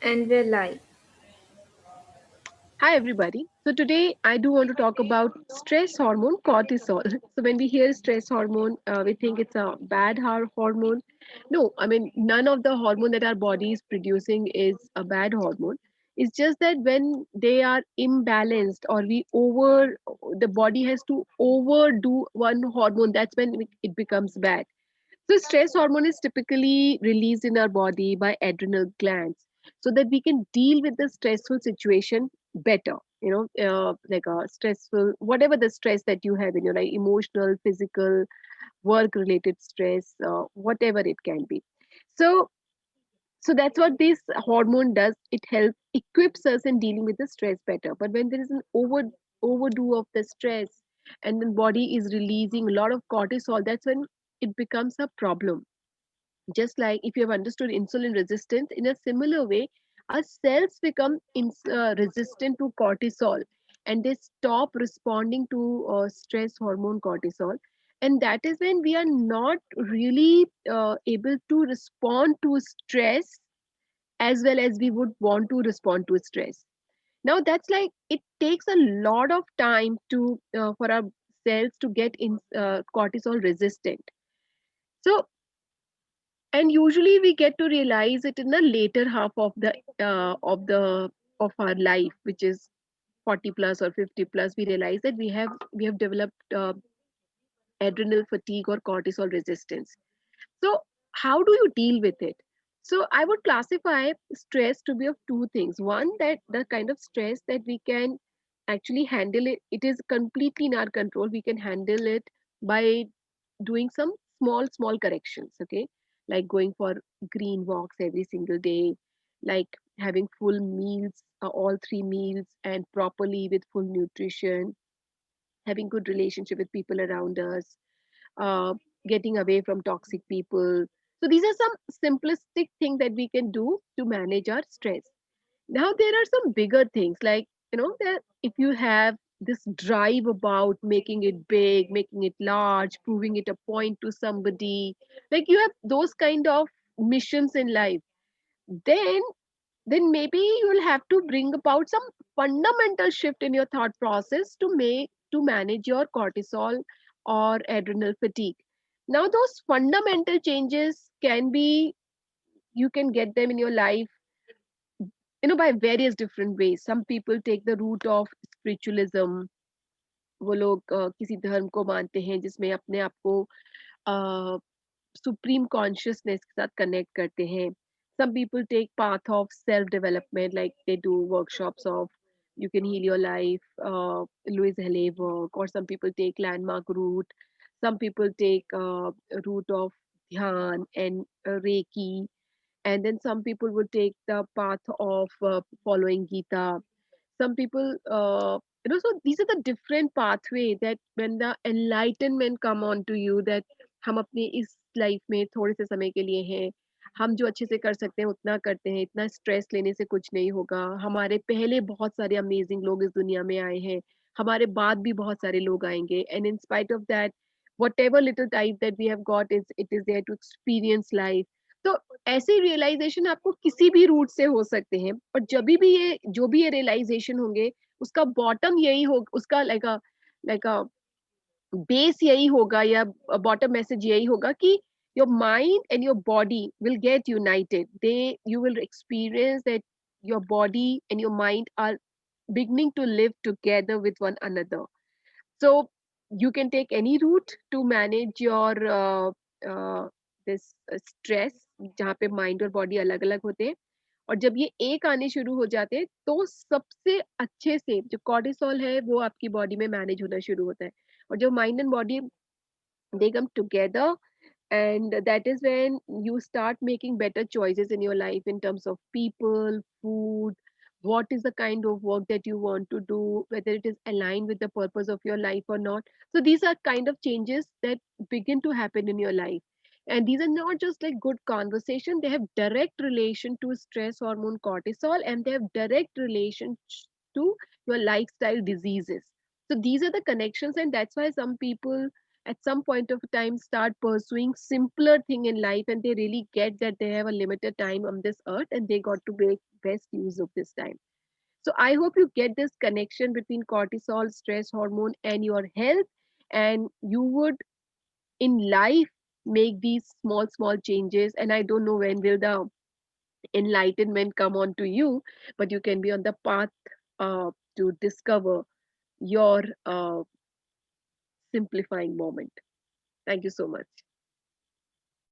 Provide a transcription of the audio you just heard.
And we're live. Hi, everybody. So, today I do want to talk about stress hormone cortisol. So, when we hear stress hormone, we think it's a bad hormone. No, I mean, none of the hormone that our body is producing is a bad hormone. It's just that when they are imbalanced or the body has to overdo one hormone, that's when it becomes bad. So, stress hormone is typically released in our body by adrenal glands so that we can deal with the stressful situation better. Like a stressful, whatever the stress that you have in your life, emotional, physical, work related stress, whatever it can be. So, so that's what this hormone does. It helps equips us in dealing with the stress better. But when there is an overdo of the stress and the body is releasing a lot of cortisol, that's when it becomes a problem. Just like if you have understood insulin resistance, in a similar way, our cells become resistant to cortisol and they stop responding to stress hormone cortisol. And that is when we are not really able to respond to stress as well as we would want to respond to stress. Now, that's like it takes a lot of time to for our cells to get in cortisol resistant. So and usually we get to realize it in the later half of our life, which is 40 plus or 50 plus. We realize that we have developed adrenal fatigue or cortisol resistance. So how do you deal with it? So I would classify stress to be of two things. One, that the kind of stress that we can actually handle it, it is completely in our control, we can handle it by doing some small corrections. Okay, like going for green walks every single day, like having full meals, all three meals and properly with full nutrition, having good relationship with people around us, uh, getting away from toxic people. So these are some simplistic things that we can do to manage our stress. Now there are some bigger things, like that if you have this drive about making it big, making it large, proving it a point to somebody, like you have those kind of missions in life, then maybe you will have to bring about some fundamental shift in your thought process to manage your cortisol or adrenal fatigue. Now those fundamental changes can be, you can get them in your life by various different ways. Some people take the route of spiritualism. वो लोग किसी धर्म को मानते हैं जिसमें अपने आप को सुप्रीम कॉन्शियसनेस के साथ कनेक्ट करते हैं. Some people take path of self development, like they do workshops of you can heal your life, Louise Hay work, or some people take landmark route. Some people take route of dhyan and reiki, and then some people would take the path of following Gita. Some people so these are the different pathway that when the enlightenment come on to you, that हम अपने इस life में थोड़े से समय के लिए हैं, हम जो अच्छे से कर सकते हैं उतना करते हैं, इतना स्ट्रेस लेने से कुछ नहीं होगा, हमारे पहले बहुत सारे अमेजिंग लोग इस दुनिया में आए हैं, हमारे बाद भी बहुत सारे लोग आएंगे, and in spite of that whatever little time that we have got is it is there to experience life. तो ऐसे रियलाइजेशन आपको किसी भी रूट से हो सकते हैं, और जब भी ये जो भी ये रियलाइजेशन होंगे, उसका बॉटम यही हो, उसका लाइक अ बेस यही होगा, या बॉटम मैसेज यही होगा कि your mind and your body will get united. You will experience that your body and your mind are beginning to live together with one another. So you can take any route to manage your uh, this stress, जहाँ पे mind और body अलग अलग होते हैं. और जब ये एक आने शुरू हो जाते हैं, तो सबसे अच्छे से जो कॉर्टिसोल है वो आपकी बॉडी में मैनेज होना शुरू होता है. और जो mind and body, they come together, and that is when you start making better choices in your life in terms of people, food, what is the kind of work that you want to do, whether it is aligned with the purpose of your life or not. So these are kind of changes that begin to happen in your life, and these are not just like good conversation, they have direct relation to stress hormone cortisol, and they have direct relation to your lifestyle diseases. So these are the connections, and that's why some people at some point of time start pursuing simpler thing in life, and they really get that they have a limited time on this earth and they got to make best use of this time. So I hope you get this connection between cortisol, stress hormone, and your health, and you would in life make these small changes. And I don't know when will the enlightenment come on to you, but you can be on the path to discover your simplifying moment. Thank you so much.